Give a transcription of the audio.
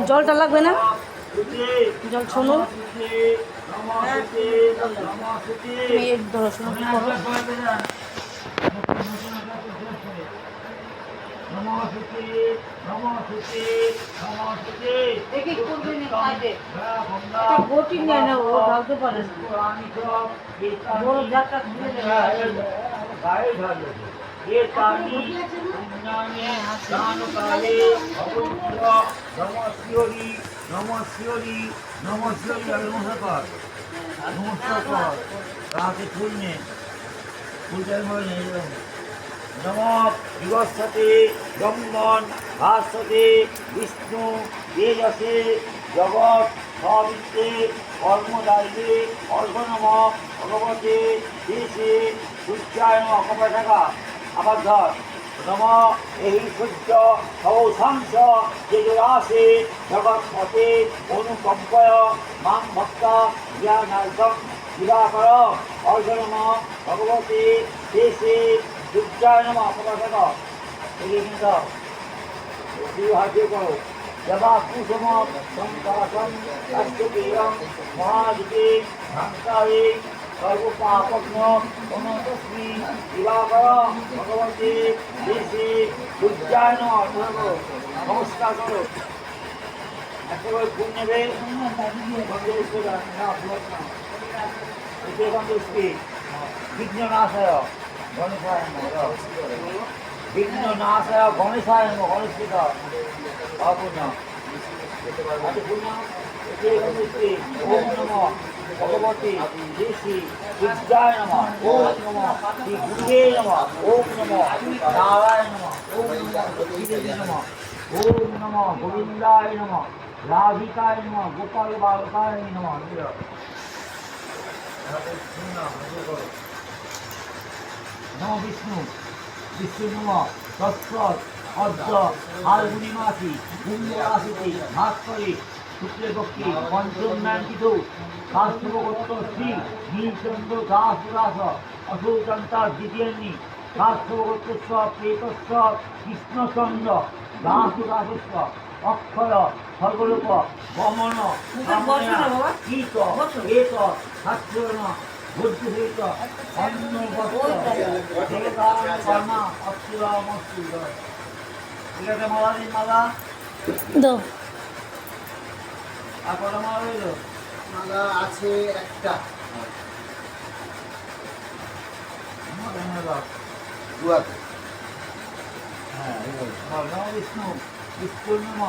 জলটা লাগবে না? জল শোনো, তুমি এই ধরো, শোনো কি করো। বটি নিয়ে না, ও ঢালতে পারে না, বড় জারটা খুলে নমস্কার কর তাকে ফুল নে ফুলটাই মনে নেই নম বিবস্বতে ব্রহ্মণ ভাস্বতে বিষ্ণু তেজসে জগৎ সবিত্তে কর্মদায়িতে অর্ঘ নম ভগবতে দেশে সূর্যায় নম অকপা থাকা আবার ধর নম এই সূর্য সৌশাংস তেজরাসে জগৎপতে অনুকম্পয় মাং ভক্ত জ্ঞানার্থম দিবাকর অর্ঘ নম ভগবতে দেশে সূর্যায় নম অকপা থাকা এগিয়ে কিন্তু হাতে করো যবা কুসুম সংকাশম কাশ্যপেয়ম মহাদিকে ঢাকায়ে সর্বপাপগ্ন অনতস্মি দিবাকর ভগবতে দেশে সূর্যায় নমঃ নমস্কার করো একটা করে ফুল নেবে বিঘ্ন নাশয় গণেশায় নমঃ বিঘ্ন নাশয় গণেশায় নমঃ গণেশ পিতা অপূর্ণ ওম নমঃ ভগবতী ঋষি সূর্যায় নমঃ ওম নমঃ শ্রী গুরুবে নমঃ ওম নমঃ নারায়ণ নমঃ ওম নমঃ শ্রীদেবী নমঃ ওম নমঃ গোবিন্দায় নমঃ রাধিকায় নমঃ গোপাল বালকায় নমঃ নমঃ বিষ্ণু বিষ্ণু নমঃ তৎসৎ অর্ধ ফাল্গুনি মাসি কুম্ভরাশিতে ভাস্করী শুক্লপক্ষে পঞ্চম নায়িত শাস্ত্রভগত শ্রী নীলচন্দ্র দাস দাস অশোচন্তা দ্বিতীয়ান্নি শাস্ত্রভগতস্ব প্রেতস্ব কৃষ্ণচন্দ্র দাস দাসস্ব অক্ষয় সর্বলোক গমন কীত এত শাস্ত্রণ বুদ্ধিহিত অন্ন দেবতা অক্ষুরামস্তু এটাতে মালা দিন মালা দাও। আর কটা মালা রইল মালা আছে একটা দুয়াতে হ্যাঁ বিষ্ণু বিষ্ণু নম